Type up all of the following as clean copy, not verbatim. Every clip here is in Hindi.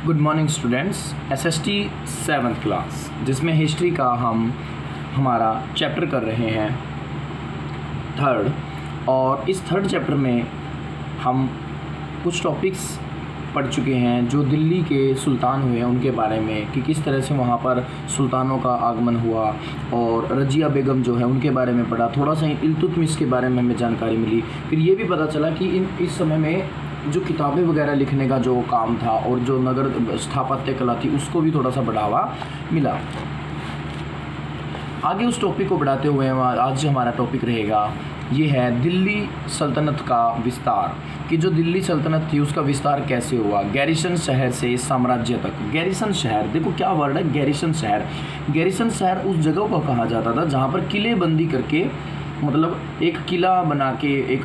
Good morning students. SST 7th class जिसमें हिस्ट्री का हम हमारा चैप्टर कर रहे हैं थर्ड, और इस थर्ड चैप्टर में हम कुछ टॉपिक्स पढ़ चुके हैं जो दिल्ली के सुल्तान हुए हैं उनके बारे में कि किस तरह से वहाँ पर सुल्तानों का आगमन हुआ, और रजिया बेगम जो है उनके बारे में पढ़ा। थोड़ा सा इल्तुतमिश के बारे में हमें जानकारी मिली। फिर ये भी पता चला कि इस समय में जो किताबें वगैरह लिखने का जो काम था और जो नगर स्थापत्य कला थी उसको भी थोड़ा सा बढ़ावा मिला। आगे उस टॉपिक को बढ़ाते हुए आज हमारा टॉपिक रहेगा ये है दिल्ली सल्तनत का विस्तार, कि जो दिल्ली सल्तनत थी उसका विस्तार कैसे हुआ गैरिसन शहर से साम्राज्य तक। गैरिसन शहर, देखो क्या वर्ड है गैरिसन शहर। गैरिसन शहर उस जगह को कहा जाता था जहाँ पर किलेबंदी करके, मतलब एक किला बना के, एक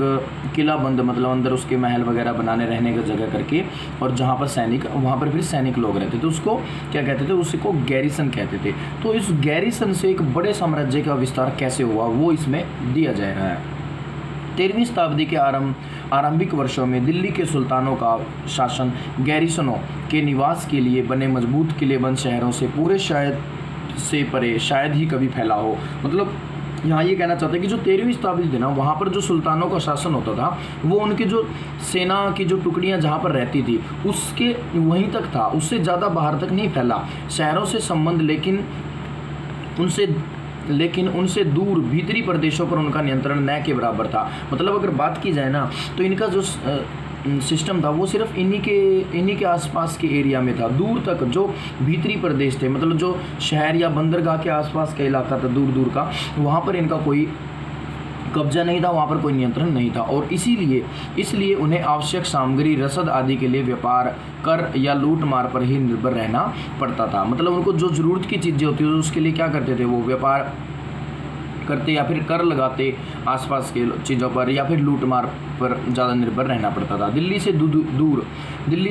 किला बंद मतलब अंदर उसके महल वगैरह बनाने रहने का जगह करके, और जहाँ पर सैनिक, वहाँ पर फिर सैनिक लोग रहते थे, उसको क्या कहते थे, उसको गैरिसन कहते थे। तो इस गैरिसन से एक बड़े साम्राज्य का विस्तार कैसे हुआ वो इसमें दिया जा रहा है। 13वीं शताब्दी के आरंभिक वर्षों में दिल्ली के सुल्तानों का शासन गैरिसनों के निवास के लिए बने मजबूत किलेबंद शहरों से पूरे परे शायद ही कभी फैला हो। मतलब यहाँ ये कहना चाहते हैं कि जो 13वीं शताब्दी थी ना, वहाँ पर जो सुल्तानों का शासन होता था वो उनकी जो सेना की जो टुकड़ियाँ जहाँ पर रहती थी उसके वहीं तक था, उससे ज़्यादा बाहर तक नहीं फैला। शहरों से संबंध लेकिन उनसे दूर भीतरी प्रदेशों पर उनका नियंत्रण न के बराबर था। मतलब अगर बात की जाए ना तो इनका जो सिस्टम था वो सिर्फ इन्हीं के आसपास के एरिया में था। दूर तक जो भीतरी प्रदेश थे, मतलब जो शहर या बंदरगाह के आसपास का इलाका था दूर दूर का, वहाँ पर इनका कोई कब्जा नहीं था, वहाँ पर कोई नियंत्रण नहीं था। और इसलिए उन्हें आवश्यक सामग्री, रसद आदि के लिए व्यापार, कर या लूट मार पर ही निर्भर रहना पड़ता था। मतलब उनको जो ज़रूरत की चीज़ें होती थी उसके लिए क्या करते थे, वो व्यापार करते या फिर कर लगाते आसपास के चीज़ों पर, या फिर लूट मार पर ज़्यादा निर्भर रहना पड़ता था। दिल्ली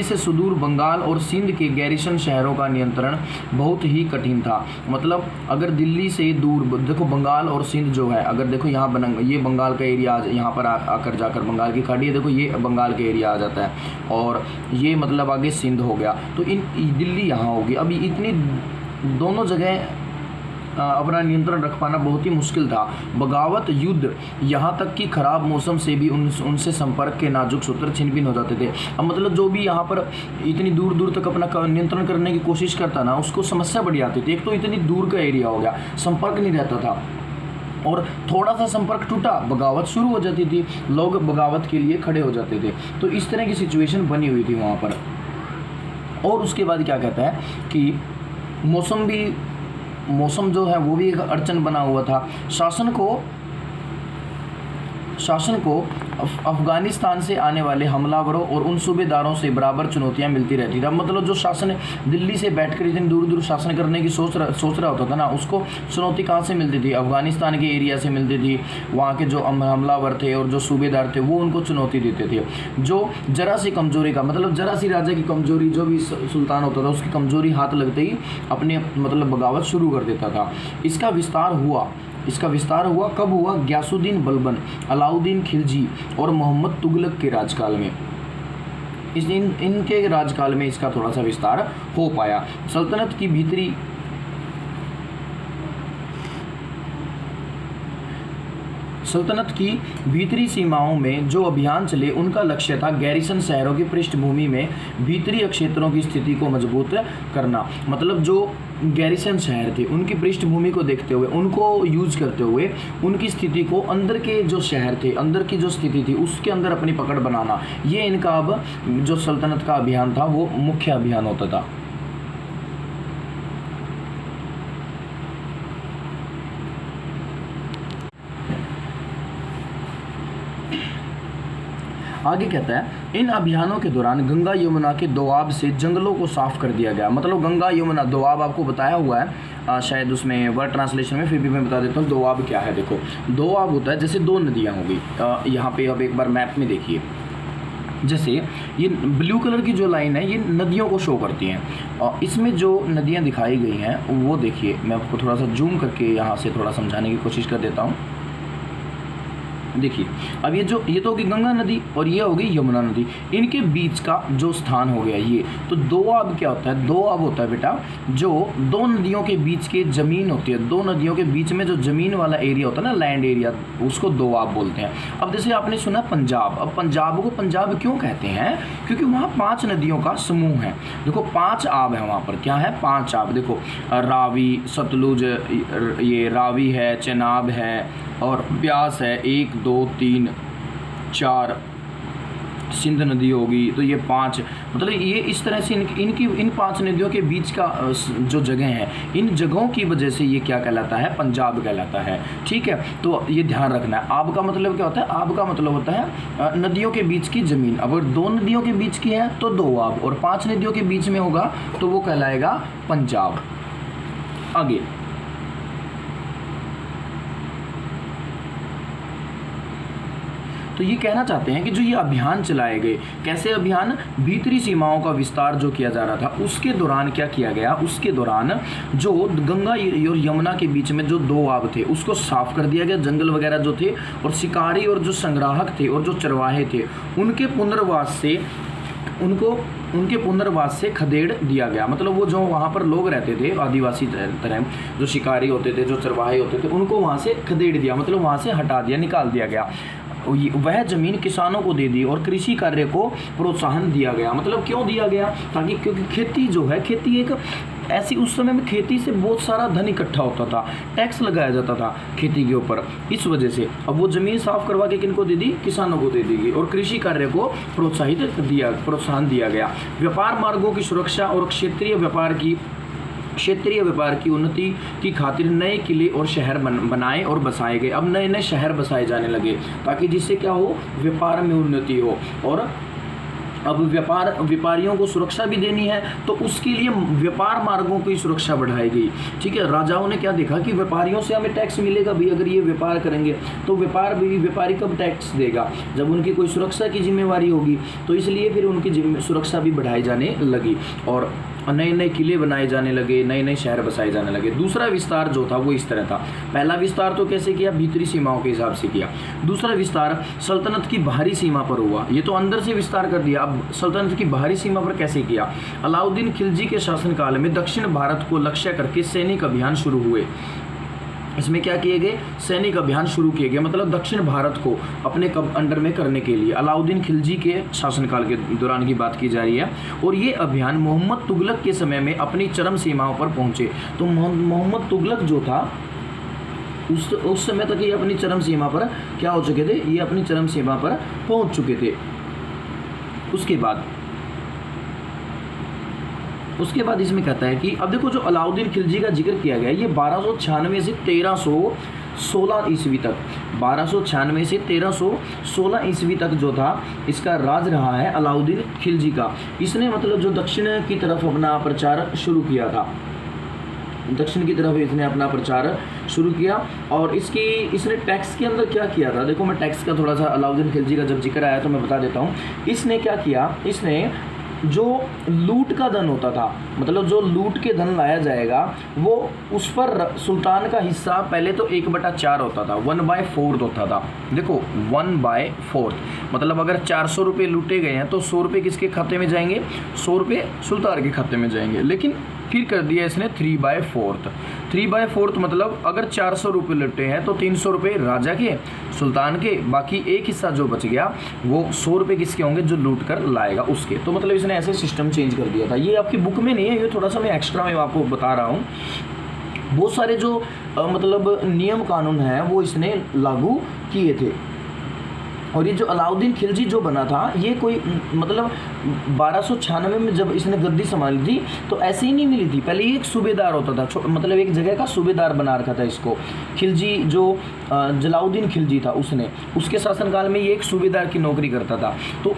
से सुदूर बंगाल और सिंध के गैरिसन शहरों का नियंत्रण बहुत ही कठिन था। मतलब अगर दिल्ली से दूर, देखो बंगाल और सिंध जो है, अगर देखो यहाँ ये बंगाल का एरिया यहाँ पर आकर जाकर बंगाल की खाड़ी है, देखो ये बंगाल का एरिया आ जाता है, और ये मतलब आगे सिंध हो गया, तो दिल्ली यहाँ होगी। अब इतनी दोनों जगह अपना नियंत्रण रख पाना बहुत ही मुश्किल था। बगावत, युद्ध, यहाँ तक कि खराब मौसम से भी उनसे संपर्क के नाजुक सूत्र छिन भिन हो जाते थे। अब मतलब जो भी यहाँ पर इतनी दूर दूर तक अपना नियंत्रण करने की कोशिश करता ना, उसको समस्या बड़ी आती थी। एक तो इतनी दूर का एरिया हो गया, संपर्क नहीं रहता था, और थोड़ा सा संपर्क टूटा बगावत शुरू हो जाती थी, लोग बगावत के लिए खड़े हो जाते थे। तो इस तरह की सिचुएशन बनी हुई थी वहाँ पर। और उसके बाद क्या कहता है कि मौसम जो है वो भी एक अड़चन बना हुआ था। शासन को अफगानिस्तान से आने वाले हमलावरों और उन सूबेदारों से बराबर चुनौतियां मिलती रहती थी। मतलब जो शासन दिल्ली से बैठकर इतनी दूर दूर शासन करने की सोच रहा होता था ना, उसको चुनौती कहाँ से मिलती थी, अफगानिस्तान के एरिया से मिलती थी। वहाँ के जो हमलावर थे और जो सूबेदार थे वो उनको चुनौती देते थे। जो जरा सी कमजोरी का, मतलब जरा सी राजा की कमजोरी, जो भी सुल्तान होता था उसकी कमजोरी हाथ लगते ही अपने मतलब बगावत शुरू कर देता था। इसका विस्तार हुआ कब हुआ? गयासुद्दीन बलबन, अलाउद्दीन खिलजी और मोहम्मद तुगलक के राजकाल में। इनके राजकाल में इसका थोड़ा सा विस्तार हो पाया। सल्तनत की भीतरी सीमाओं में जो अभियान चले उनका लक्ष्य था गैरिसन शहरों की पृष्ठभूमि में भीतरी क्षेत्रों की स्थिति को मजबूत करना। मतलब जो गैरिसन शहर थे उनकी पृष्ठभूमि को देखते हुए, उनको यूज करते हुए, उनकी स्थिति को, अंदर के जो शहर थे, अंदर की जो स्थिति थी उसके अंदर अपनी पकड़ बनाना, ये इनका अब जो सल्तनत का अभियान था वो मुख्य अभियान होता था। आगे कहता है इन अभियानों के दौरान गंगा यमुना के दोआब से जंगलों को साफ कर दिया गया। मतलब गंगा यमुना, दोआब आपको बताया हुआ है शायद उसमें वर्ड ट्रांसलेशन में, फिर भी मैं बता देता हूँ दोआब क्या है। देखो दोआब होता है जैसे दो नदियाँ हो गई। यहाँ पे अब एक बार मैप में देखिए, जैसे ये ब्लू कलर की जो लाइन है ये नदियों को शो करती हैं, और इसमें जो नदियाँ दिखाई गई हैं वो देखिए, मैं आपको थोड़ा सा जूम करके यहाँ से थोड़ा समझाने की कोशिश कर देता हूँ। देखिए अब ये तो होगी गंगा नदी और ये होगी यमुना नदी, इनके बीच का जो स्थान हो गया ये, तो दोआब क्या होता है, दोआब होता है बेटा जो दो नदियों के बीच की ज़मीन होती है, दो नदियों के बीच में जो ज़मीन वाला एरिया होता है ना, लैंड एरिया, उसको दोआब बोलते हैं। अब जैसे आपने सुना पंजाब, अब पंजाब को पंजाब क्यों कहते हैं, क्योंकि वहाँ 5 नदियों का समूह है। देखो 5 आब है वहाँ पर, क्या है 5 आब, देखो रावी, सतलुज, ये रावी है, चेनाब है और ब्यास है, 1 2 3 4, सिंध नदी होगी, तो ये 5, मतलब ये इस तरह से इन 5 नदियों के बीच का जो जगह है, इन जगहों की वजह से ये क्या कहलाता है, पंजाब कहलाता है। ठीक है, तो ये ध्यान रखना है। आब का मतलब क्या होता है, आब का मतलब होता है नदियों के बीच की ज़मीन। अगर 2 नदियों के बीच की है तो दोआब, और 5 नदियों के बीच में होगा तो वो कहलाएगा पंजाब। आगे तो ये कहना चाहते हैं कि जो ये अभियान चलाए गए, कैसे अभियान, भीतरी सीमाओं का विस्तार जो किया जा रहा था उसके दौरान क्या किया गया, उसके दौरान जो गंगा और यमुना के बीच में जो दोआब थे उसको साफ कर दिया गया, जंगल वगैरह जो थे, और शिकारी और जो संग्राहक थे और जो चरवाहे थे उनके पुनर्वास से खदेड़ दिया गया। मतलब वो जो वहाँ पर लोग रहते थे आदिवासी तरह, जो शिकारी होते थे, जो चरवाहे होते थे, उनको वहाँ से खदेड़ दिया, मतलब वहाँ से हटा दिया, निकाल दिया गया। वह ज़मीन किसानों को दे दी और कृषि कार्य को प्रोत्साहन दिया गया। मतलब क्यों दिया गया, ताकि क्योंकि खेती जो है, खेती एक ऐसी, उस समय में खेती से बहुत सारा धन इकट्ठा होता था, टैक्स लगाया जाता था खेती के ऊपर, इस वजह से अब वो ज़मीन साफ करवा के किनको दे दी, किसानों को दे दी गई, और कृषि कार्य को प्रोत्साहन दिया गया। व्यापार मार्गों की सुरक्षा और क्षेत्रीय व्यापार की उन्नति की खातिर नए किले और शहर बनाए और बसाए गए। अब नए नए शहर बसाए जाने लगे, ताकि जिससे क्या हो, व्यापार में उन्नति हो। और अब व्यापारियों को सुरक्षा भी देनी है, तो उसके लिए व्यापार मार्गों की सुरक्षा बढ़ाई गई। ठीक है, राजाओं ने क्या देखा कि व्यापारियों से हमें टैक्स मिलेगा भी, अगर ये व्यापार करेंगे तो व्यापारी कब टैक्स देगा, जब उनकी कोई सुरक्षा की जिम्मेवारी होगी। तो इसलिए फिर उनकी सुरक्षा भी बढ़ाई जाने लगी और नए नए किले बनाए जाने लगे, नए नए शहर बसाए जाने लगे। दूसरा विस्तार जो था वो इस तरह था। पहला विस्तार तो कैसे किया, भीतरी सीमाओं के हिसाब से किया। दूसरा विस्तार सल्तनत की बाहरी सीमा पर हुआ, ये तो अंदर से विस्तार कर दिया। अब सल्तनत की बाहरी सीमा पर कैसे किया, अलाउद्दीन खिलजी के शासनकाल में दक्षिण भारत को लक्ष्य करके सैनिक अभियान शुरू हुए। इसमें क्या किए गए, सैनिक अभियान शुरू किए गए, मतलब दक्षिण भारत को अपने अंडर में करने के लिए। अलाउद्दीन खिलजी के शासनकाल के दौरान की बात की जा रही है, और ये अभियान मोहम्मद तुगलक के समय में अपनी चरम सीमाओं पर पहुंचे। तो मोहम्मद तुगलक जो था उस समय तक ये अपनी चरम सीमा पर क्या हो चुके थे, ये अपनी चरम सीमा पर पहुंच चुके थे। उसके बाद इसमें कहता है कि अब देखो जो अलाउद्दीन खिलजी का जिक्र किया गया, ये 1296 से 1316 ईस्वी तक, 1296 से 1316 ईस्वी तक जो था इसका राज रहा है अलाउद्दीन खिलजी का। इसने मतलब जो दक्षिण की तरफ अपना प्रचार शुरू किया था, दक्षिण की तरफ इसने अपना प्रचार शुरू किया। और इसने टैक्स के अंदर क्या किया था, देखो मैं टैक्स का थोड़ा सा, अलाउद्दीन खिलजी का जब जिक्र आया तो मैं बता देता हूँ। इसने क्या किया, इसने जो लूट का धन होता था, मतलब जो लूट के धन लाया जाएगा, वो उस पर सुल्तान का हिस्सा पहले तो 1/4 होता था, 1/4 होता था। देखो 1/4 मतलब अगर 400 रुपये लूटे गए हैं तो 100 रुपये किसके खाते में जाएंगे, 100 रुपये सुल्तान के खाते में जाएंगे। लेकिन फिर कर दिया इसने 3/4 मतलब अगर 400 रुपये लुटे हैं तो 300 रुपये राजा के, सुल्तान के, बाकी एक हिस्सा जो बच गया वो 100 रुपये किसके होंगे, जो लूट कर लाएगा उसके। तो मतलब इसने ऐसे सिस्टम चेंज कर दिया था। ये आपकी बुक में नहीं है, ये थोड़ा सा मैं एक्स्ट्रा में आपको बता रहा हूँ। बहुत सारे जो मतलब नियम कानून हैं वो इसने लागू किए थे। और ये जो अलाउद्दीन खिलजी जो बना था, ये कोई मतलब 1296 में जब इसने गद्दी संभाली थी तो ऐसे ही नहीं मिली थी। पहले ये एक सूबेदार होता था, मतलब एक जगह का सूबेदार बना रखा था इसको। खिलजी जो जलाउद्दीन खिलजी था उसके शासनकाल में ये एक सूबेदार की नौकरी करता था। तो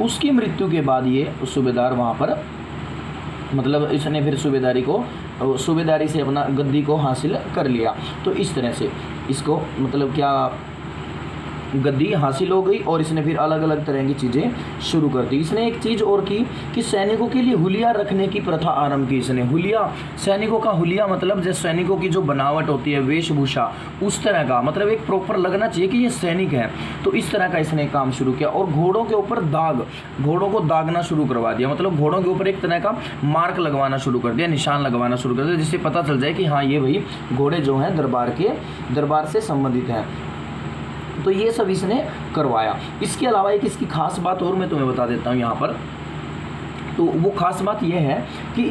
उसकी मृत्यु के बाद ये सूबेदार वहाँ पर, मतलब इसने फिर सूबेदारी से अपना गद्दी को हासिल कर लिया। तो इस तरह से इसको मतलब क्या गद्दी हासिल हो गई और इसने फिर अलग अलग तरह की चीज़ें शुरू कर दी। इसने एक चीज़ और की कि सैनिकों के लिए हुलिया रखने की प्रथा आरंभ की इसने। हुलिया, सैनिकों का हुलिया मतलब जैसे सैनिकों की जो बनावट होती है, वेशभूषा, उस तरह का, मतलब एक प्रॉपर लगना चाहिए कि ये सैनिक है, तो इस तरह का इसने काम शुरू किया। और घोड़ों के ऊपर दाग, घोड़ों को दागना शुरू करवा दिया, मतलब घोड़ों के ऊपर एक तरह का मार्क लगवाना शुरू कर दिया, निशान लगवाना शुरू कर दिया, जिससे पता चल जाए कि हाँ ये भाई घोड़े जो हैं दरबार से संबंधित हैं। तो ये सब इसने करवाया। इसके अलावा एक इसकी खास बात और मैं तुम्हें बता देता हूँ यहाँ पर। तो वो खास बात यह है कि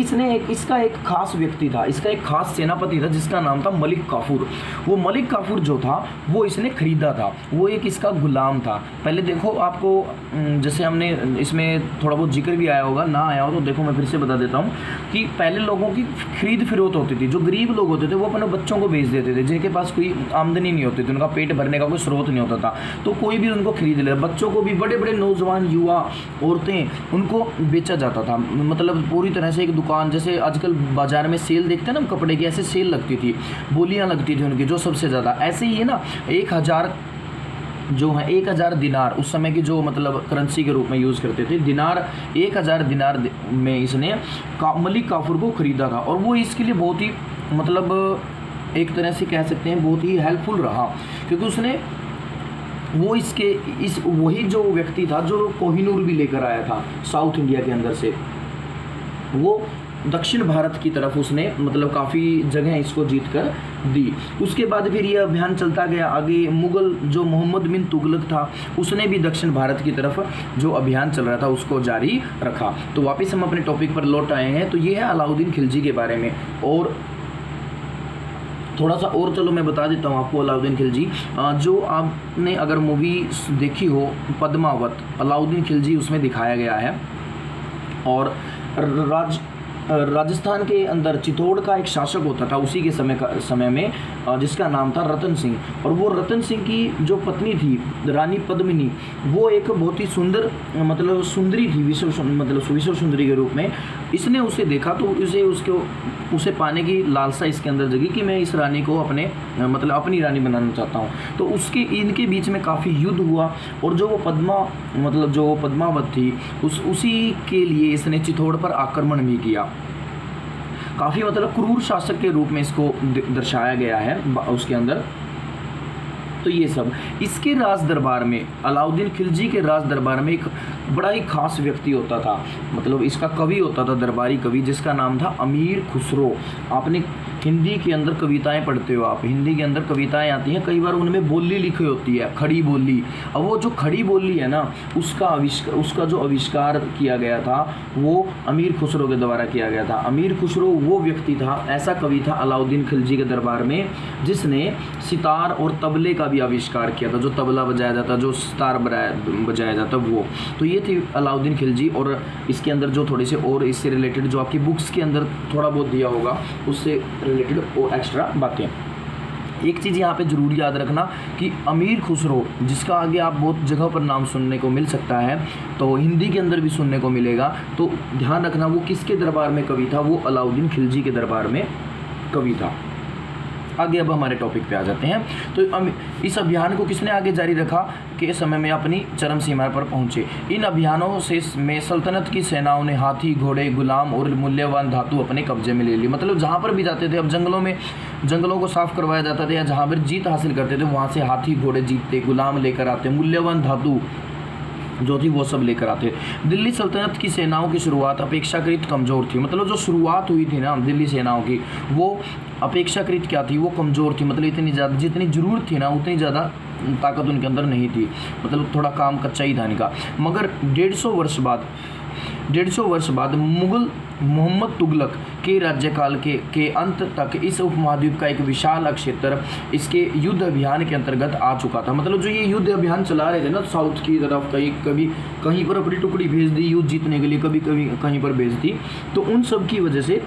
इसका एक खास व्यक्ति था, इसका एक खास सेनापति था जिसका नाम था मलिक काफूर। वो मलिक काफूर जो था वो इसने खरीदा था, वो एक इसका गुलाम था। पहले देखो आपको जैसे हमने इसमें थोड़ा बहुत जिक्र भी आया होगा, ना आया हो तो देखो मैं फिर से बता देता हूँ कि पहले लोगों की खरीद फरोख्त होती थी। जो गरीब लोग होते थे वो अपने बच्चों को बेच देते थे, जिनके पास कोई आमदनी नहीं होती थी, उनका पेट भरने का कोई स्रोत नहीं होता था, तो कोई भी उनको खरीद ले। बच्चों को भी, बड़े बड़े नौजवान युवा औरतें, उनको बेचा जाता था। मतलब पूरी तरह से एक दुकान, जैसे आजकल बाजार में सेल देखते हैं ना हम कपड़े की, ऐसे सेल लगती थी, बोलियां लगती थी उनकी जो सबसे ज़्यादा। ऐसे ही है ना 1000 जो है 1000 दिनार उस समय की जो मतलब करेंसी के रूप में यूज़ करते थे, दिनार 1000 दिनार में इसने मलिक काफूर को ख़रीदा था। और वो इसके लिए बहुत ही मतलब एक तरह से कह सकते हैं बहुत ही हेल्पफुल रहा, क्योंकि उसने वही जो व्यक्ति था जो कोहिनूर भी लेकर आया था साउथ इंडिया के अंदर से, वो दक्षिण भारत की तरफ उसने मतलब काफ़ी जगह इसको जीत कर दी। उसके बाद फिर ये अभियान चलता गया आगे। मुग़ल जो मोहम्मद बिन तुगलक था उसने भी दक्षिण भारत की तरफ जो अभियान चल रहा था उसको जारी रखा। तो वापस हम अपने टॉपिक पर लौट आए हैं। तो ये है अलाउद्दीन खिलजी के बारे में। और थोड़ा सा और चलो मैं बता देता हूँ आपको अलाउद्दीन खिलजी। जो आपने अगर मूवी देखी हो पद्मावत, अलाउद्दीन खिलजी उसमें दिखाया गया है। और राजस्थान के अंदर चित्तौड़ का एक शासक होता था उसी के समय में जिसका नाम था रतन सिंह। और वो रतन सिंह की जो पत्नी थी रानी पद्मिनी, वो एक बहुत ही सुंदर मतलब सुंदरी थी, विश्व सुंदरी के रूप में। इसने उसे देखा तो उसे पाने की लालसा इसके अंदर जगी कि मैं इस रानी को अपनी रानी बनाना चाहता हूँ। तो इनके बीच में काफ़ी युद्ध हुआ। और जो वो पद्मावत थी उसी के लिए इसने चित्तौड़ पर आक्रमण भी किया। काफ़ी मतलब क्रूर शासक के रूप में इसको दर्शाया गया है उसके अंदर। तो ये सब इसके राज दरबार में, अलाउद्दीन खिलजी के राज दरबार में एक बड़ा ही खास व्यक्ति होता था, मतलब इसका कवि होता था, दरबारी कवि, जिसका नाम था अमीर खुसरो। आपने हिंदी के अंदर कविताएं पढ़ते हो, आप हिंदी के अंदर कविताएं आती हैं, कई बार उनमें बोली लिखी होती है, खड़ी बोली। अब वो जो खड़ी बोली है ना, उसका जो आविष्कार किया गया था वो अमीर खुसरो के द्वारा किया गया था। अमीर खुसरो वो व्यक्ति था, ऐसा कवि था अलाउद्दीन खिलजी के दरबार में, जिसने सितार और तबले का भी आविष्कार किया था। जो तबला बजाया जाता, जो सितार बजाया जाता वो। तो ये थे अलाउद्दीन खिलजी। और इसके अंदर जो थोड़े से और इससे रिलेटेड जो आपकी बुक्स के अंदर थोड़ा बहुत दिया होगा उससे रिलेटेड वो एक्स्ट्रा बातें। एक चीज़ यहाँ पे ज़रूर याद रखना कि अमीर खुसरो, जिसका आगे आप बहुत जगह पर नाम सुनने को मिल सकता है, तो हिंदी के अंदर भी सुनने को मिलेगा, तो ध्यान रखना वो किसके दरबार में कवि था, वो अलाउद्दीन खिलजी के दरबार में कवि था। आगे अब हमारे टॉपिक पे आ जाते हैं। तो इस अभियान को किसने आगे जारी रखा के समय में अपनी चरम सीमा पर पहुंचे। इन अभियानों में सल्तनत की सेनाओं ने हाथी, घोड़े, गुलाम और मूल्यवान धातु अपने कब्जे में ले ली। मतलब जहाँ पर भी जाते थे, अब जंगलों को साफ करवाया जाता था या जहाँ पर जीत हासिल करते थे वहाँ से हाथी घोड़े जीतते, गुलाम लेकर आते, मूल्यवान धातु जो थी वो सब लेकर आते। दिल्ली सल्तनत की सेनाओं की शुरुआत अपेक्षाकृत कमज़ोर थी। मतलब जो शुरुआत हुई थी ना दिल्ली सेनाओं की, वो अपेक्षाकृत क्या थी, वो कमज़ोर थी। मतलब इतनी ज़्यादा जितनी ज़रूरत थी ना उतनी ज़्यादा ताकत उनके अंदर नहीं थी, मतलब थोड़ा काम कच्चा ही था इनका। मगर 150 वर्ष बाद मुग़ल मोहम्मद तुगलक के राज्यकाल के अंत तक इस उपमहाद्वीप का एक विशाल क्षेत्र इसके युद्ध अभियान के अंतर्गत आ चुका था। मतलब जो ये युद्ध अभियान चला रहे थे ना साउथ की तरफ, कहीं पर अपनी टुकड़ी भेज दी युद्ध जीतने के लिए, कभी कहीं पर भेज दी, तो उन सब की वजह से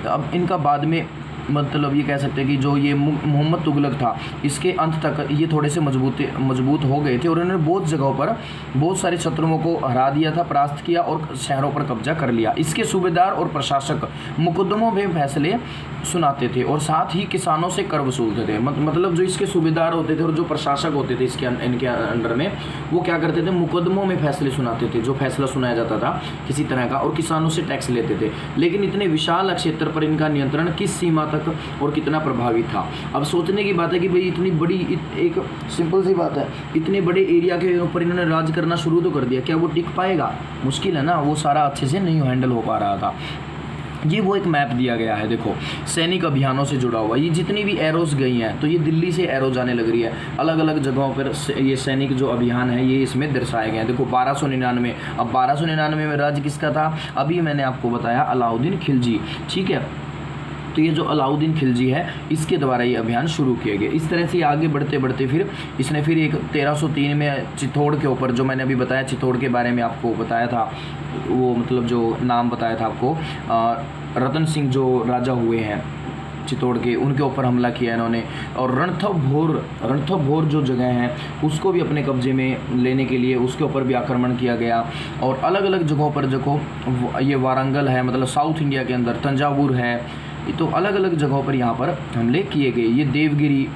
अब इनका बाद में मतलब ये कह सकते हैं कि जो ये मोहम्मद तुगलक था, इसके अंत तक ये थोड़े से मजबूत हो गए थे और इन्होंने बहुत जगहों पर बहुत सारे शत्रुओं को हरा दिया था, परास्त किया और शहरों पर कब्जा कर लिया। इसके सूबेदार और प्रशासक मुकदमों में फैसले सुनाते थे और साथ ही किसानों से कर वसूलते थे। मतलब जो इसके सूबेदार होते थे और जो प्रशासक होते थे इनके अंडर में, वो क्या करते थे, मुकदमों में फैसले सुनाते थे, जो फैसला सुनाया जाता था किसी तरह का, और किसानों से टैक्स लेते थे। लेकिन इतने विशाल क्षेत्र पर इनका नियंत्रण किस सीमा तक और कितना प्रभावी था। अब सोचने की बात है कि भाई इतनी बड़ी एक सिंपल सी बात है, इतने बड़े एरिया के ऊपर इन्होंने राज करना शुरू तो कर दिया, क्या वो टिक पाएगा? मुश्किल है ना, वो सारा अच्छे से नहीं हैंडल हो पा रहा था। ये वो एक मैप दिया गया है, देखो सैनिक अभियानों से जुड़ा हुआ, ये जितनी भी एरोज गई हैं तो ये दिल्ली से एरो जाने लग रही है, अलग अलग जगहों पर ये सैनिक जो अभियान है ये इसमें दर्शाए गए हैं। देखो 1299, अब 1299 में राज किसका था? अभी मैंने आपको बताया अलाउद्दीन खिलजी, ठीक है। तो ये जो अलाउद्दीन खिलजी है इसके द्वारा ये अभियान शुरू किए गए। इस तरह से आगे बढ़ते बढ़ते फिर इसने फिर एक 1303 में चित्तौड़ के ऊपर, जो मैंने अभी बताया चित्तौड़ के बारे में आपको बताया था, वो मतलब जो नाम बताया था आपको, रतन सिंह जो राजा हुए हैं चित्तौड़ के, उनके ऊपर हमला किया इन्होंने। और रणथंभौर जो जगह है उसको भी अपने कब्जे में लेने के लिए उसके ऊपर भी आक्रमण किया गया। और अलग अलग जगहों पर देखो, ये वारंगल है, मतलब साउथ इंडिया के अंदर तंजावुर है, तो अलग अलग जगहों पर यहाँ पर हमले किए गए। ये देवगिरी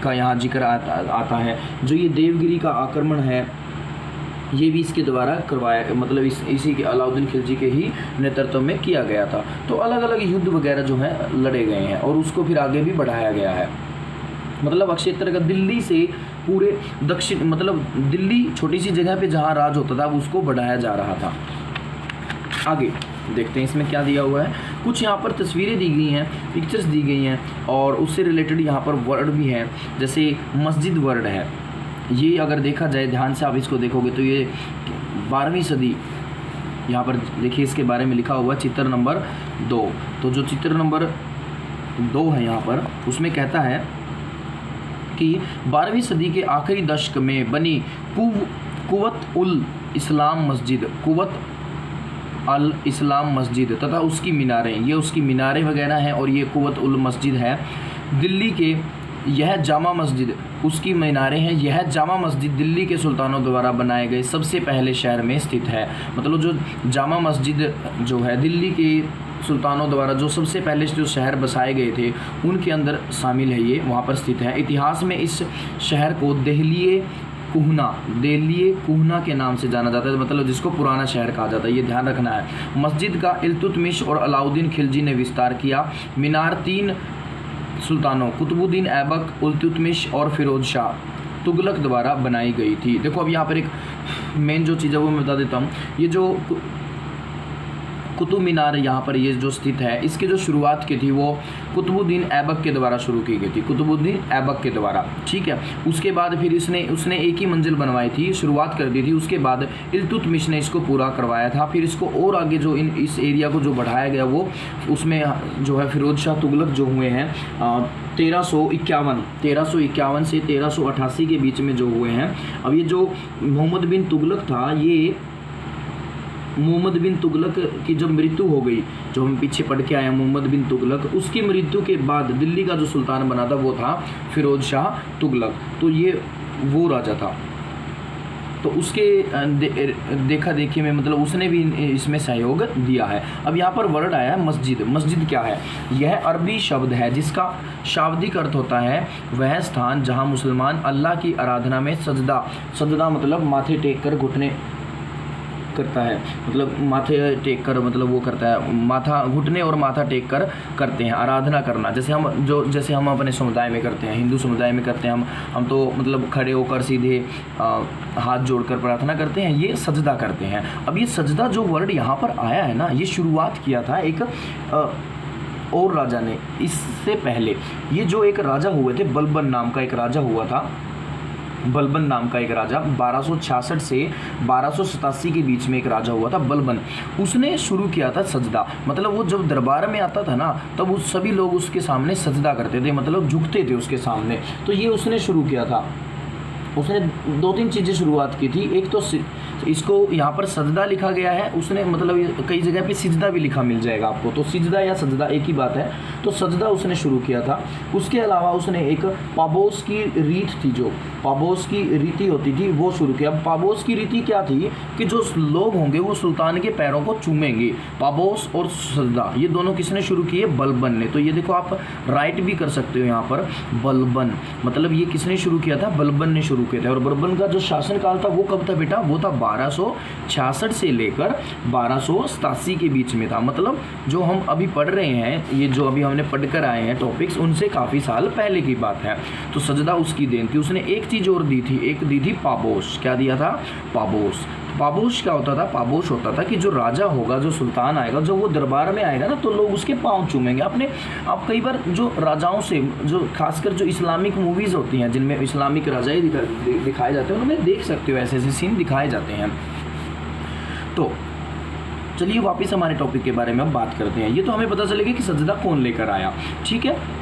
का यहाँ जिक्र आता है, जो ये देवगिरी का आक्रमण है ये भी इसके द्वारा करवाया, मतलब इसी के अलाउद्दीन खिलजी के ही नेतृत्व में किया गया था। तो अलग अलग युद्ध वगैरह जो है लड़े गए हैं और उसको फिर आगे भी बढ़ाया गया है। मतलब क्षेत्र का दिल्ली से पूरे दक्षिण, मतलब दिल्ली छोटी सी जगह पे जहाँ राज होता था उसको बढ़ाया जा रहा था। आगे देखते हैं इसमें क्या दिया हुआ है। कुछ यहाँ पर तस्वीरें दी गई हैं, पिक्चर्स दी गई हैं और उससे रिलेटेड यहाँ पर वर्ड भी हैं, जैसे मस्जिद वर्ड है। ये अगर देखा जाए ध्यान से आप इसको देखोगे तो ये 12वीं सदी, यहाँ पर देखिए इसके बारे में लिखा हुआ चित्र नंबर 2। तो जो चित्र नंबर 2 है यहाँ पर, उसमें कहता है कि 12वीं सदी के आखिरी दशक में बनी कुव्वत उल इस्लाम मस्जिद, कुव्वत अल इस्लाम मस्जिद तथा उसकी मीनारें, ये उसकी मीनारें वगैरह हैं और ये कुव्वत उल मस्जिद है दिल्ली के। यह जामा मस्जिद उसकी मीनारें हैं। यह जामा मस्जिद दिल्ली के सुल्तानों द्वारा बनाए गए सबसे पहले शहर में स्थित है। मतलब जो जामा मस्जिद जो है दिल्ली के सुल्तानों द्वारा जो सबसे पहले जो शहर बसाए गए थे उनके अंदर शामिल है, ये वहाँ पर स्थित है। इतिहास में इस शहर को देहलिए कुहना के नाम से जाना जाता है, मतलब जिसको पुराना शहर कहा जाता है, ये ध्यान रखना है। मस्जिद का इल्तुतमिश और अलाउद्दीन खिलजी ने विस्तार किया। मीनार 3 सुल्तानों कुतुबुद्दीन ऐबक, इल्तुतमिश और फिरोज शाह तुगलक द्वारा बनाई गई थी। देखो अब यहाँ पर एक मेन जो चीज़ है वो मैं बता देता हूँ। ये जो कुतुब मीनार यहाँ पर ये जो स्थित है, इसकी जो शुरुआत की थी वो कुतुबुद्दीन ऐबक के द्वारा शुरू की गई थी, कुतुबुद्दीन ऐबक के द्वारा, ठीक है। उसके बाद फिर उसने एक ही मंजिल बनवाई थी, शुरुआत कर दी थी। उसके बाद इल्तुतमिश ने इसको पूरा करवाया था। फिर इसको और आगे जो इस एरिया को जो बढ़ाया गया वो उसमें जो है फिरोज शाह तुगलक जो हुए हैं 1351 से 1388 के बीच में जो हुए हैं। अब ये जो मोहम्मद बिन तुगलक था, ये मोहम्मद बिन तुगलक की जब मृत्यु हो गई, जो हम पीछे पढ़ के आए हैं मोहम्मद बिन तुगलक, उसकी मृत्यु के बाद दिल्ली का जो सुल्तान बना था वो था फिरोज शाह तुगलक। तो ये वो राजा था। तो उसके देखा देखी में मतलब उसने भी इसमें सहयोग दिया है। अब यहाँ पर वर्ड आया है मस्जिद। मस्जिद क्या है? यह अरबी शब्द है जिसका शाब्दिक अर्थ होता है वह स्थान जहाँ मुसलमान अल्लाह की आराधना में सजदा मतलब माथे टेक कर घुटने करता है, मतलब माथे टेक कर मतलब वो करता है, माथा घुटने और माथा टेक कर करते हैं, आराधना करना। जैसे हम अपने समुदाय में करते हैं, हिंदू समुदाय में करते हैं हम तो मतलब खड़े होकर सीधे हाथ जोड़कर प्रार्थना करते हैं, ये सजदा करते हैं। अब ये सजदा जो वर्ड यहाँ पर आया है ना, ये शुरुआत किया था एक और राजा ने। इससे पहले ये जो एक राजा हुए थे, बलबन नाम का एक राजा हुआ था, बलबन नाम का एक राजा 1266 से 1287 के बीच में एक राजा हुआ था बलबन। उसने शुरू किया था सजदा, मतलब वो जब दरबार में आता था ना तब उस सभी लोग उसके सामने सजदा करते थे, मतलब झुकते थे उसके सामने। तो ये उसने शुरू किया था। उसने 2-3 चीज़ें शुरुआत की थी। एक तो तो इसको यहाँ पर सजदा लिखा गया है, उसने मतलब कई जगह पे सिजदा भी लिखा मिल जाएगा आपको, तो सिजदा या सजदा एक ही बात है। तो सजदा उसने शुरू किया था। उसके अलावा उसने एक पाबोस की रीत थी, जो पाबोस की रीति होती थी वो शुरू किया। पाबोस की रीति क्या थी कि जो लोग होंगे वो सुल्तान के पैरों को चूमेंगे। पाबोस और सजदा ये दोनों किसने शुरू किए? बलबन ने। तो ये देखो आप राइट भी कर सकते हो यहाँ पर, बलबन मतलब ये किसने शुरू किया था? बलबन ने शुरू किया था। और बलबन का जो शासनकाल था वो कब था बेटा? वो था 1266 से लेकर 1287 के बीच में था। मतलब जो हम अभी पढ़ रहे हैं, ये जो अभी हमने पढ़ कर आए हैं टॉपिक्स, उनसे काफ़ी साल पहले की बात है। तो सजदा उसकी देन थी। उसने एक चीज़ और दी थी, एक दी थी पाबोस। क्या दिया था? पाबोस। पाबोस क्या होता था? पाबोस होता था कि जो राजा होगा, जो सुल्तान आएगा, जो वो दरबार में आएगा ना, तो लोग उसके पाँव चूमेंगे। अपने आप कई बार जो राजाओं से, जो खासकर जो इस्लामिक मूवीज़ होती हैं जिनमें इस्लामिक राजाई दिखाए जाते हैं, उनमें देख सकते हो ऐसे ऐसे सीन दिखाए जाते हैं। तो चलिए वापस हमारे टॉपिक के बारे में अब बात करते हैं। ये तो हमें पता चलेगा कि सजदा कौन लेकर आया, ठीक है।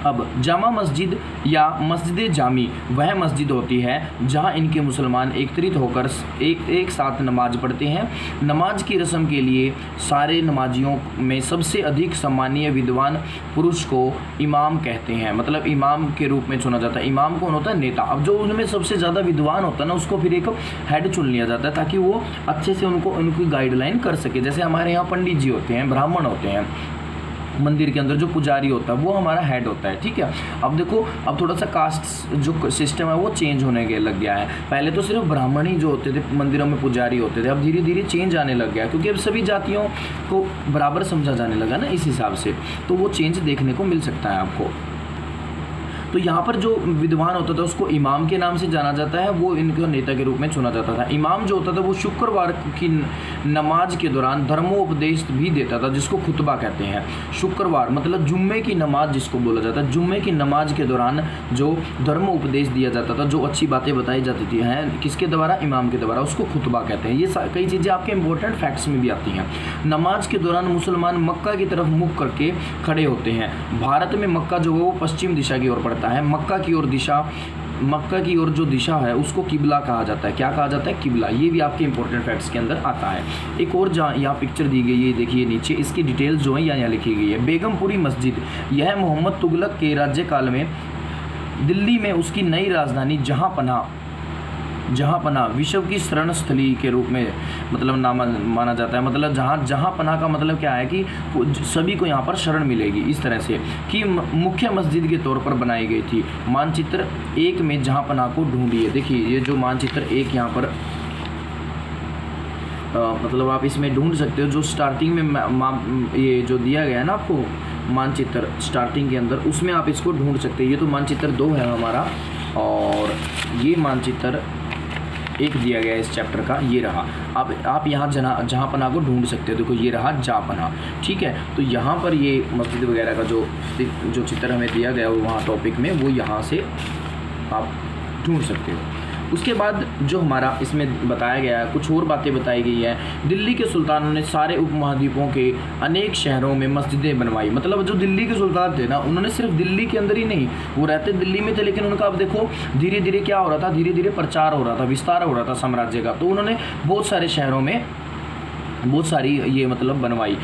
अब जामा मस्जिद या मस्जिद जामी वह मस्जिद होती है जहां इनके मुसलमान एकत्रित होकर एक साथ नमाज पढ़ते हैं। नमाज की रस्म के लिए सारे नमाजियों में सबसे अधिक सम्मानीय विद्वान पुरुष को इमाम कहते हैं, मतलब इमाम के रूप में चुना जाता है। इमाम कौन होता है? नेता। अब जो उनमें सबसे ज़्यादा विद्वान होता है ना, उसको फिर एक हेड चुन लिया जाता है ताकि वो अच्छे से उनकी गाइडलाइन कर सके। जैसे हमारे यहाँ पंडित जी होते हैं, ब्राह्मण होते हैं, मंदिर के अंदर जो पुजारी होता है वो हमारा हेड होता है, ठीक है। अब देखो, अब थोड़ा सा कास्ट जो सिस्टम है वो चेंज होने के लग गया है। पहले तो सिर्फ ब्राह्मण ही जो होते थे मंदिरों में पुजारी होते थे, अब धीरे धीरे चेंज आने लग गया क्योंकि अब सभी जातियों को बराबर समझा जाने लगा ना, इस हिसाब से तो वो चेंज देखने को मिल सकता है आपको। तो यहाँ पर जो विद्वान होता था उसको इमाम के नाम से जाना जाता है, वो इनके नेता के रूप में चुना जाता था। इमाम जो होता था वो शुक्रवार की नमाज के दौरान धर्मोपदेश भी देता था, जिसको खुतबा कहते हैं। शुक्रवार मतलब जुम्मे की नमाज जिसको बोला जाता है, जुम्मे की नमाज के दौरान जो धर्मोपदेश दिया जाता था, जो अच्छी बातें बताई जाती थी, हैं किसके द्वारा? इमाम के द्वारा, उसको खुतबा कहते हैं। ये कई चीज़ें आपके इंपॉर्टेंट फैक्ट्स में भी आती हैं। नमाज के दौरान मुसलमान मक्का की तरफ मुख करके खड़े होते हैं। भारत में मक्का जो है वो पश्चिम दिशा की ओर पड़ता है। मक्का की ओर जो दिशा है उसको किबला कहा जाता है। क्या कहा जाता है? किबला। ये भी आपके इंपॉर्टेंट फैक्ट्स के अंदर आता है। एक और जहाँ यहाँ पिक्चर दी गई है, देखिए नीचे इसकी डिटेल्स जो है यहाँ लिखी गई है। बेगमपुरी मस्जिद, यह मोहम्मद तुगलक के राज्यकाल में दिल्ली में उसकी नई राजधानी जहाँ पना विश्व की शरण स्थली के रूप में मतलब नाम माना जाता है। मतलब जहाँ पना का मतलब क्या है कि सभी को यहाँ पर शरण मिलेगी, इस तरह से कि मुख्य मस्जिद के तौर पर बनाई गई थी। मानचित्र 1 में जहाँ पना को ढूंढिए। देखिए ये जो मानचित्र 1 यहाँ पर मतलब आप इसमें ढूंढ सकते हो, जो स्टार्टिंग में ये जो दिया गया है ना आपको मानचित्र स्टार्टिंग के अंदर, उसमें आप इसको ढूंढ सकते हैं। ये तो मानचित्र 2 है हमारा, और ये मानचित्र 1 दिया गया है इस चैप्टर का, ये रहा। आप यहाँ जहाँ पना को ढूंढ सकते हो। देखो ये रहा जहाँ, ठीक है। तो यहाँ पर ये मस्जिद वगैरह का जो चित्र हमें दिया गया वहाँ टॉपिक में, वो यहाँ से आप ढूंढ सकते हो। उसके बाद जो हमारा इसमें बताया गया है, कुछ और बातें बताई गई है। दिल्ली के सुल्तानों ने सारे उपमहाद्वीपों के अनेक शहरों में मस्जिदें बनवाई। मतलब जो दिल्ली के सुल्तान थे ना, उन्होंने सिर्फ दिल्ली के अंदर ही नहीं, वो रहते दिल्ली में थे, लेकिन उनका अब देखो धीरे धीरे क्या हो रहा था, धीरे धीरे प्रचार हो रहा था, विस्तार हो रहा था साम्राज्य का। तो उन्होंने बहुत सारे शहरों में बहुत सारी ये मतलब बनवाई,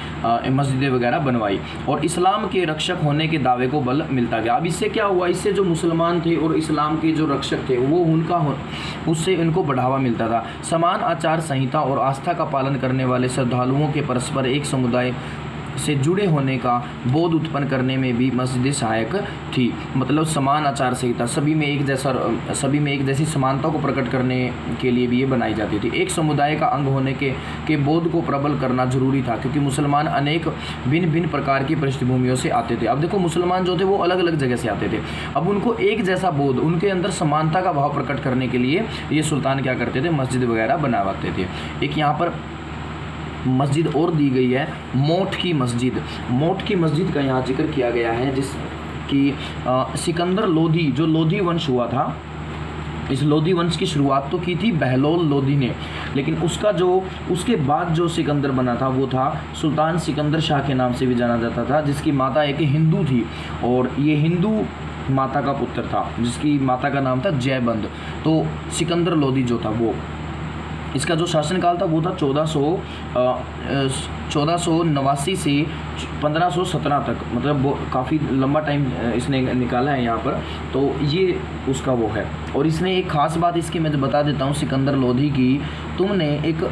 मस्जिदें वगैरह बनवाई, और इस्लाम के रक्षक होने के दावे को बल मिलता गया। अब इससे क्या हुआ? इससे जो मुसलमान थे और इस्लाम के जो रक्षक थे वो उससे इनको बढ़ावा मिलता था। समान आचार संहिता और आस्था का पालन करने वाले श्रद्धालुओं के परस्पर एक समुदाय से जुड़े होने का बोध उत्पन्न करने में भी मस्जिदें सहायक थी। मतलब समान आचार संहिता, सभी में एक जैसी समानता को प्रकट करने के लिए भी ये बनाई जाती थी। एक समुदाय का अंग होने के बोध को प्रबल करना जरूरी था, क्योंकि मुसलमान अनेक भिन्न भिन्न प्रकार की पृष्ठभूमियों से आते थे। अब देखो मुसलमान जो थे वो अलग अलग जगह से आते थे, अब उनको एक जैसा बोध, उनके अंदर समानता का भाव प्रकट करने के लिए ये सुल्तान क्या करते थे? मस्जिद वगैरह बनवाते थे। एक यहाँ पर मस्जिद और दी गई है, मोठ की मस्जिद का यहाँ जिक्र किया गया है, जिसकी सिकंदर लोधी, जो लोधी वंश हुआ था, इस लोधी वंश की शुरुआत तो की थी बहलोल लोधी ने, लेकिन उसके बाद जो सिकंदर बना था वो था सुल्तान सिकंदर शाह के नाम से भी जाना जाता था, जिसकी माता एक हिंदू थी, और ये हिंदू माता का पुत्र था जिसकी माता का नाम था जयबंद। तो सिकंदर लोधी जो था वो, इसका जो शासनकाल था वो था 1489 से 1517 तक, मतलब वो काफ़ी लंबा टाइम इसने निकाला है यहाँ पर। तो ये उसका वो है। और इसने एक ख़ास बात इसकी मैं बता देता हूँ सिकंदर लोधी की, तुमने एक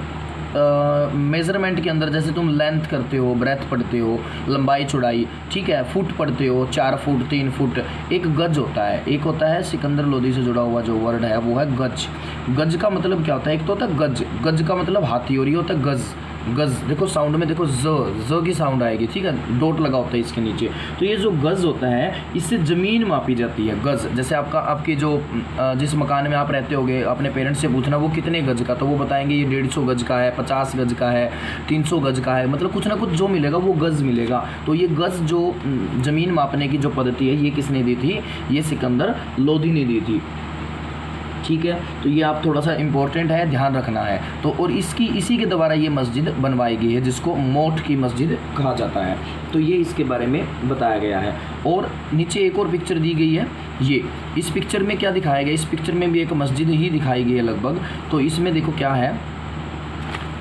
मेज़रमेंट के अंदर जैसे तुम लेंथ करते हो, ब्रेथ पढ़ते हो, लंबाई चौड़ाई, ठीक है, फुट पढ़ते हो, 4 फुट 3 फुट, एक गज होता है, एक होता है सिकंदर लोधी से जुड़ा हुआ जो वर्ड है वो है गज। गज का मतलब क्या होता है, एक तो होता है गज, गज का मतलब हाथी, और ये होता है गज। गज देखो साउंड में देखो ज की साउंड आएगी, ठीक है, डॉट लगा होता है इसके नीचे। तो ये जो गज होता है इससे ज़मीन मापी जाती है, गज। जैसे आपके जो जिस मकान में आप रहते होगे, अपने पेरेंट्स से पूछना वो कितने गज का, तो वो बताएंगे ये 150 गज का है, 50 गज का है, 300 गज का है, मतलब कुछ ना कुछ जो मिलेगा वो गज मिलेगा। तो ये गज जो ज़मीन मापने की जो पद्धति है ये किसने दी थी, ये सिकंदर लोधी ने दी थी, ठीक है। तो ये आप थोड़ा सा इम्पोर्टेंट है, ध्यान रखना है। तो और इसी के द्वारा ये मस्जिद बनवाई गई है जिसको मोठ की मस्जिद कहा जाता है। तो ये इसके बारे में बताया गया है। और नीचे एक और पिक्चर दी गई है, ये इस पिक्चर में क्या दिखाया गया, इस पिक्चर में भी एक मस्जिद ही दिखाई गई है लगभग। तो इसमें देखो क्या है,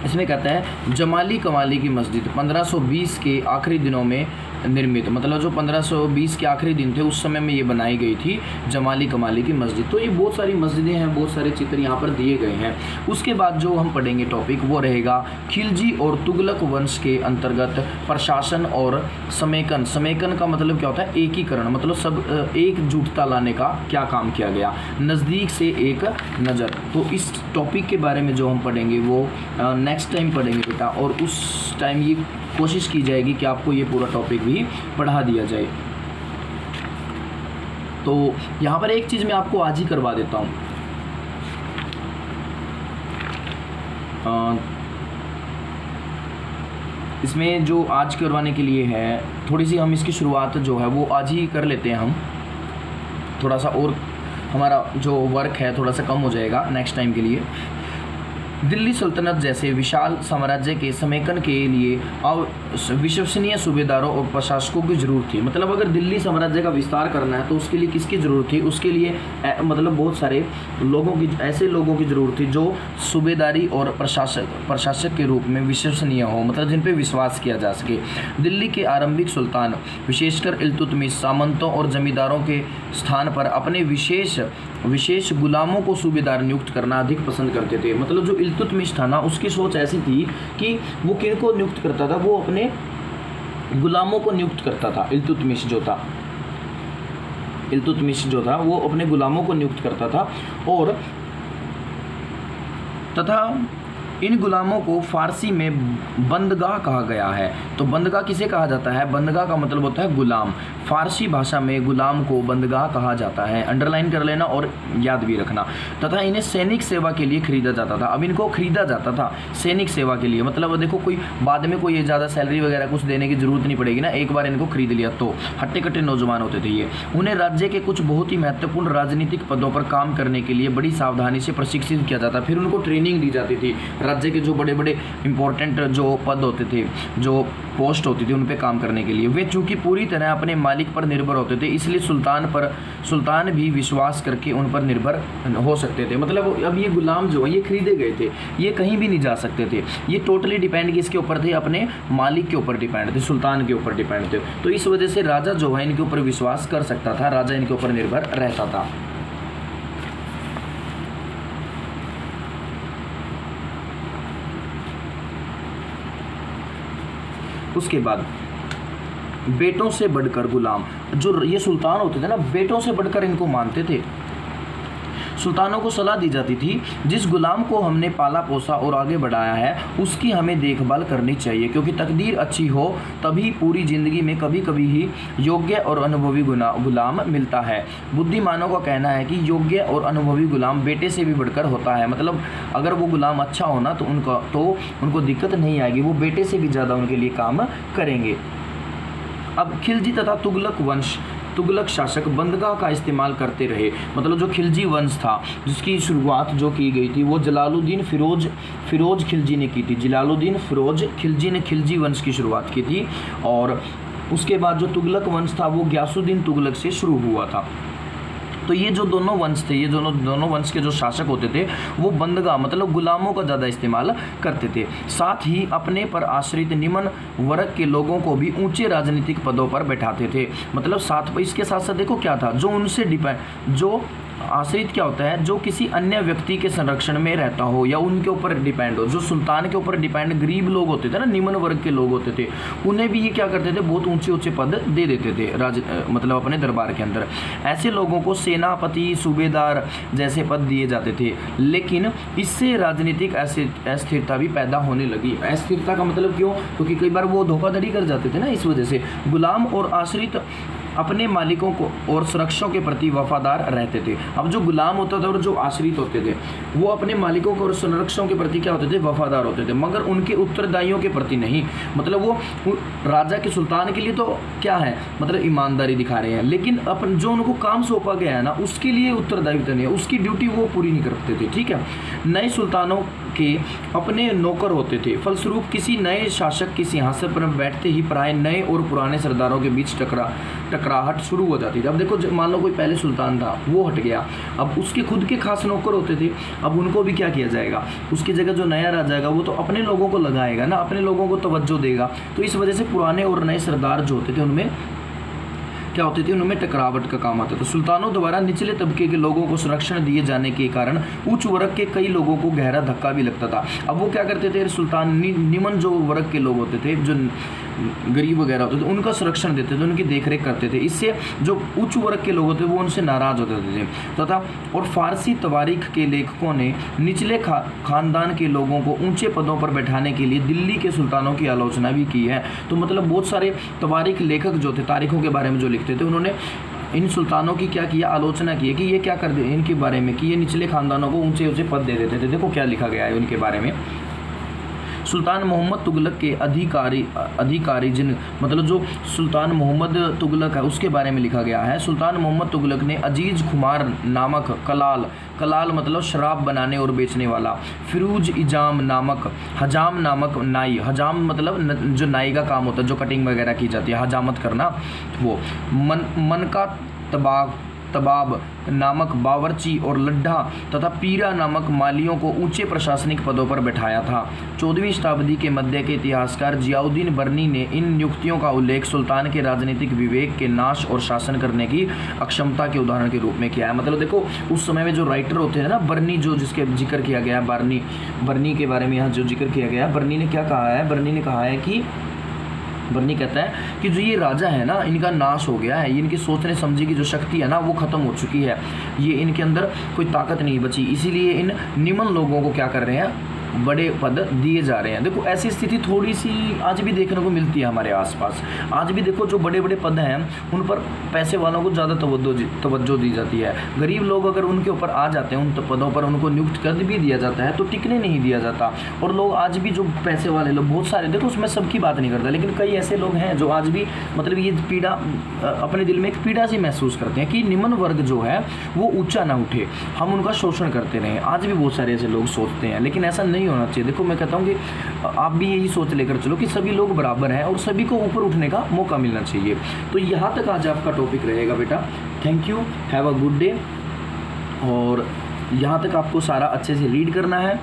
इसमें कहता है जमाली कमाली की मस्जिद 1520 के आखिरी दिनों में निर्मित, मतलब जो 1520 के आखिरी दिन थे उस समय में ये बनाई गई थी जमाली कमाली की मस्जिद। तो ये बहुत सारी मस्जिदें हैं, बहुत सारे चित्र यहाँ पर दिए गए हैं। उसके बाद जो हम पढ़ेंगे टॉपिक वो रहेगा खिलजी और तुगलक वंश के अंतर्गत प्रशासन और समेकन। समेकन का मतलब क्या होता है, एकीकरण, मतलब सब एकजुटता लाने का क्या काम किया गया, नज़दीक से एक नज़र। तो इस टॉपिक के बारे में जो हम पढ़ेंगे वो नेक्स्ट टाइम पढ़ेंगे बेटा, और उस टाइम ये कोशिश की जाएगी कि आपको ये पूरा टॉपिक भी पढ़ा दिया जाए। तो यहाँ पर एक चीज़ मैं आपको आज ही करवा देता हूँ, इसमें जो आज करवाने के लिए है थोड़ी सी हम इसकी शुरुआत जो है वो आज ही कर लेते हैं हम, थोड़ा सा और हमारा जो वर्क है थोड़ा सा कम हो जाएगा नेक्स्ट टाइम के लिए। दिल्ली सल्तनत जैसे विशाल साम्राज्य के समेकन के लिए विश्वसनीय सूबेदारों और प्रशासकों की जरूरत थी। मतलब अगर दिल्ली साम्राज्य का विस्तार करना है तो उसके लिए किसकी ज़रूरत थी, उसके लिए मतलब बहुत सारे लोगों की, ऐसे लोगों की ज़रूरत थी जो सूबेदारी और प्रशासक के रूप में विश्वसनीय हो, मतलब जिन पे विश्वास किया जा सके। दिल्ली के आरंभिक सुल्तान विशेषकर इल्तुतमिश सामंतों और जमींदारों के स्थान पर अपने विशेष गुलामों को सूबेदार नियुक्त करना अधिक पसंद करते थे। मतलब जो इल्तुतमिश था ना, उसकी सोच ऐसी थी कि वो किनको नियुक्त करता था, वो अपने गुलामों को नियुक्त करता था। इल्तुतमिश जो था वो अपने गुलामों को नियुक्त करता था, और तथा इन गुलामों को फारसी में बंदगाह कहा गया है। तो बंदगाह किसे कहा जाता है, बंदगाह का मतलब होता है गुलाम। फारसी भाषा में गुलाम को बंदगाह कहा जाता है, अंडरलाइन कर लेना और याद भी रखना। तथा इन्हें सैनिक सेवा के लिए खरीदा जाता था। अब इनको खरीदा जाता था सैनिक सेवा के लिए, मतलब देखो कोई बाद में कोई ज़्यादा सैलरी वगैरह कुछ देने की जरूरत नहीं पड़ेगी ना, एक बार इनको खरीद लिया तो। हट्टे कट्टे नौजवान होते थे ये। उन्हें राज्य के कुछ बहुत ही महत्वपूर्ण राजनीतिक पदों पर काम करने के लिए बड़ी सावधानी से प्रशिक्षित किया जाता, फिर उनको ट्रेनिंग दी जाती थी। राज्य के जो बड़े बड़े इंपॉर्टेंट जो पद होते थे, जो पोस्ट होती थी, उन पे काम करने के लिए। वे चूँकि पूरी तरह अपने मालिक पर निर्भर होते थे, इसलिए सुल्तान भी विश्वास करके उन पर निर्भर हो सकते थे। मतलब अब ये गुलाम जो है ये खरीदे गए थे, ये कहीं भी नहीं जा सकते थे, ये टोटली डिपेंड किसके ऊपर थे, अपने मालिक के ऊपर डिपेंड थे, सुल्तान के ऊपर डिपेंड थे। तो इस वजह से राजा जो है इनके ऊपर विश्वास कर सकता था, राजा इनके ऊपर निर्भर रहता था। उसके बाद बेटों से बढ़कर गुलाम, जो ये सुल्तान होते थे ना, बेटों से बढ़कर इनको मानते थे। सुल्तानों को सलाह दी जाती थी, जिस गुलाम को हमने पाला पोसा और आगे बढ़ाया है उसकी हमें देखभाल करनी चाहिए, क्योंकि तकदीर अच्छी हो तभी पूरी ज़िंदगी में कभी कभी ही योग्य और अनुभवी गुलाम मिलता है। बुद्धिमानों का कहना है कि योग्य और अनुभवी गुलाम बेटे से भी बढ़कर होता है। मतलब अगर वो गुलाम अच्छा होना तो उनको दिक्कत नहीं आएगी, वो बेटे से भी ज़्यादा उनके लिए काम करेंगे। अब खिलजी तथा तुगलक शासक बंदगाह का इस्तेमाल करते रहे। मतलब जो खिलजी वंश था जिसकी शुरुआत जो की गई थी वो जलालुद्दीन फिरोज खिलजी ने की थी। जलालुद्दीन फिरोज खिलजी ने खिलजी वंश की शुरुआत की थी, और उसके बाद जो तुगलक वंश था वो गयासुद्दीन तुगलक से शुरू हुआ था। तो ये जो दोनों वंश थे, ये दोनों वंश के जो शासक होते थे वो बंदगा मतलब गुलामों का ज़्यादा इस्तेमाल करते थे। साथ ही अपने पर आश्रित निम्न वर्ग के लोगों को भी ऊंचे राजनीतिक पदों पर बैठाते थे। मतलब साथ इसके साथ साथ देखो क्या था, जो उनसे जो आश्रित क्या होता है, जो किसी अन्य व्यक्ति के संरक्षण में रहता हो या उनके ऊपर डिपेंड हो। जो सुल्तान के ऊपर डिपेंड गरीब लोग होते थे ना, निम्न वर्ग के लोग होते थे, उन्हें भी ये क्या करते थे, बहुत ऊंचे ऊंचे पद दे देते थे मतलब अपने दरबार के अंदर। ऐसे लोगों को सेनापति, सूबेदार जैसे पद दिए जाते थे। लेकिन इससे राजनीतिक अस्थिरता भी पैदा होने लगी। अस्थिरता का मतलब क्यों? क्योंकि कई बार वो धोखाधड़ी कर जाते थे ना, इस वजह से। गुलाम और आश्रित अपने मालिकों को और सुरक्षाओं के प्रति वफादार रहते थे। अब जो गुलाम होता था और जो आश्रित होते थे वो अपने मालिकों को और सुरक्षाओं के प्रति क्या होते थे, वफादार होते थे, मगर उनके उत्तरदायियों के प्रति नहीं। मतलब वो राजा के, सुल्तान के लिए तो क्या है, मतलब ईमानदारी दिखा रहे हैं, लेकिन अपन जो उनको काम सौंपा गया है ना उसके लिए उत्तरदायित्व नहीं है, उसकी ड्यूटी वो पूरी नहीं करते थे। ठीक है, नए सुल्तानों के अपने नौकर होते थे। फलस्वरूप किसी नए शासक के सिंहासन पर बैठते ही प्राय नए और पुराने सरदारों के बीच टकराहट शुरू हो जाती थी। अब देखो, मान लो कोई पहले सुल्तान था, वो हट गया, अब उसके खुद के खास नौकर होते थे, अब उनको भी क्या किया जाएगा, उसकी जगह जो नया राजा आएगा वो तो अपने लोगों को लगाएगा ना, अपने लोगों को तवज्जो देगा। तो इस वजह से पुराने और नए सरदार जो होते थे उनमें क्या होती थी, उनमें टकरावट का काम आता था। सुल्तानों द्वारा निचले तबके के लोगों को संरक्षण दिए जाने के कारण उच्च वर्ग के कई लोगों को गहरा धक्का भी लगता था। अब वो क्या करते थे, सुल्तान निम्न जो वर्ग के लोग होते थे, जो गरीब वगैरह होते थे, उनका संरक्षण देते थे, उनकी देखरेख करते थे। इससे जो उच्च वर्ग के लोग होते वो उनसे नाराज होते थे तथा और फारसी तवारीख के लेखकों ने निचले खानदान के लोगों को ऊंचे पदों पर बैठाने के लिए दिल्ली के सुल्तानों की आलोचना भी की है। तो मतलब बहुत सारे तवारीख लेखक जो थे, तारीखों के बारे में जो लिखते थे, उन्होंने इन सुल्तानों की क्या किया, आलोचना की है कि ये क्या कर दे इनके बारे में, कि ये निचले खानदानों को ऊंचे ऊंचे पद दे देते थे। देखो क्या लिखा गया है उनके बारे में। सुल्तान मोहम्मद तुगलक के अधिकारी जिन मतलब जो सुल्तान मोहम्मद तुगलक है उसके बारे में लिखा गया है। सुल्तान मोहम्मद तुगलक ने अजीज खुमार नामक कलाल मतलब शराब बनाने और बेचने वाला, फिरोज हजाम नामक नाई, हजाम मतलब जो नाई का काम होता है, जो कटिंग वगैरह की जाती है, हजामत करना, वो मन का तबाब नामक बावर्ची और लड्ढा तथा पीरा नामक मालियों को ऊंचे प्रशासनिक पदों पर बैठाया था। 14वीं शताब्दी के मध्य के इतिहासकार जियाउद्दीन बर्नी ने इन नियुक्तियों का उल्लेख सुल्तान के राजनीतिक विवेक के नाश और शासन करने की अक्षमता के उदाहरण के रूप में किया है। मतलब देखो उस समय में जो राइटर होते हैं ना, बर्नी जो जिसके जिक्र किया गया है, बर्नी के बारे में यहाँ जो जिक्र किया गया है, बर्नी ने क्या कहा है, बर्नी ने कहा है कि बर्नी कहता है कि जो ये राजा है ना, इनका नाश हो गया है, ये इनकी सोचने समझने की जो शक्ति है ना वो ख़त्म हो चुकी है, ये इनके अंदर कोई ताकत नहीं बची, इसीलिए इन निम्न लोगों को क्या कर रहे हैं, बड़े पद दिए जा रहे हैं। देखो ऐसी स्थिति थोड़ी सी आज भी देखने को मिलती है हमारे आसपास। आज भी देखो जो बड़े बड़े पद हैं उन पर पैसे वालों को ज़्यादा तवज्जो दी जाती है। गरीब लोग अगर उनके ऊपर आ जाते हैं, उन पदों पर उनको नियुक्त कर भी दिया जाता है तो टिकने नहीं दिया जाता। और लोग आज भी जो पैसे वाले लोग बहुत सारे, देखो उसमें सबकी बात नहीं करता, लेकिन कई ऐसे लोग हैं जो आज भी मतलब ये पीड़ा अपने दिल में एक पीड़ा सी महसूस करते हैं कि निम्न वर्ग जो है वो ऊँचा ना उठे, हम उनका शोषण करते रहें। आज भी बहुत सारे ऐसे लोग सोचते हैं, लेकिन ऐसा नहीं होना चाहिए। देखो मैं कहता हूँ कि आप भी यही सोच लेकर चलो कि सभी लोग बराबर हैं और सभी को ऊपर उठने का मौका मिलना चाहिए। तो यहाँ तक आज आपका टॉपिक रहेगा बेटा। Thank you, have a good day. और यहाँ तक आपको सारा अच्छे से रीड करना है।